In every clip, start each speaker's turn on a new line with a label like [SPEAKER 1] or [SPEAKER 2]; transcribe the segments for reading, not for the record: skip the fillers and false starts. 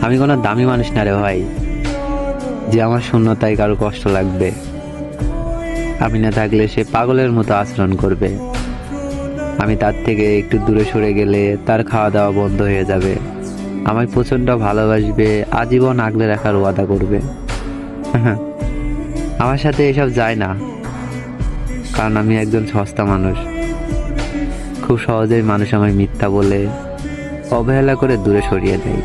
[SPEAKER 1] আমি কোনো দামি মানুষ না রে ভাই, যে আমার শূন্যতায় কারো কষ্ট লাগবে। আমি না থাকলে সে পাগলের মতো আচরণ করবে। আমি তার থেকে একটু দূরে সরে গেলে তার খাওয়া দাওয়া বন্ধ হয়ে যাবে। আমায় প্রচন্ড ভালোবাসবে, আজীবন আগলে রাখার ওয়াদা করবে। আমার সাথে এসব যায় না, কারণ আমি একজন সস্তা মানুষ। খুব সহজেই মানুষ আমায় মিথ্যা বলে, অবহেলা করে দূরে সরিয়ে দেয়।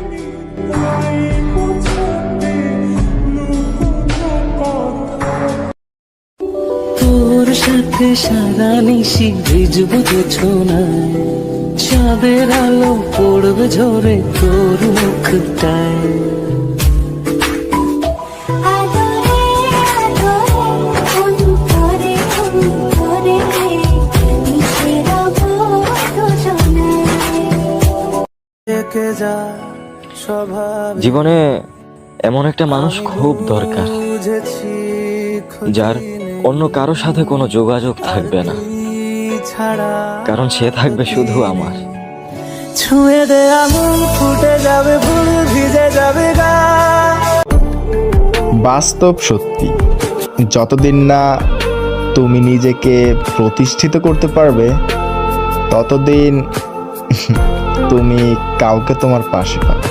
[SPEAKER 2] তোর সাথে সারা নিশি ভিজব পেছনায়, চাঁদের আলো পড়বে ঝরে তোর মুখটায়।
[SPEAKER 3] জীবনে এমন একটা মানুষ খুব দরকার, যার অন্য কারো সাথে কোনো যোগাযোগ থাকবে না, কারণ সে থাকবে শুধু আমার।
[SPEAKER 2] ছুঁয়ে দে আঙুল ফুটে যাবে, ফুল ভিজে যাবে গা।
[SPEAKER 4] বাস্তব সত্যি, যতদিন না তুমি নিজেকে প্রতিষ্ঠিত করতে পারবে, ততদিন তুমি কাউকে তোমার পাশে পাবে।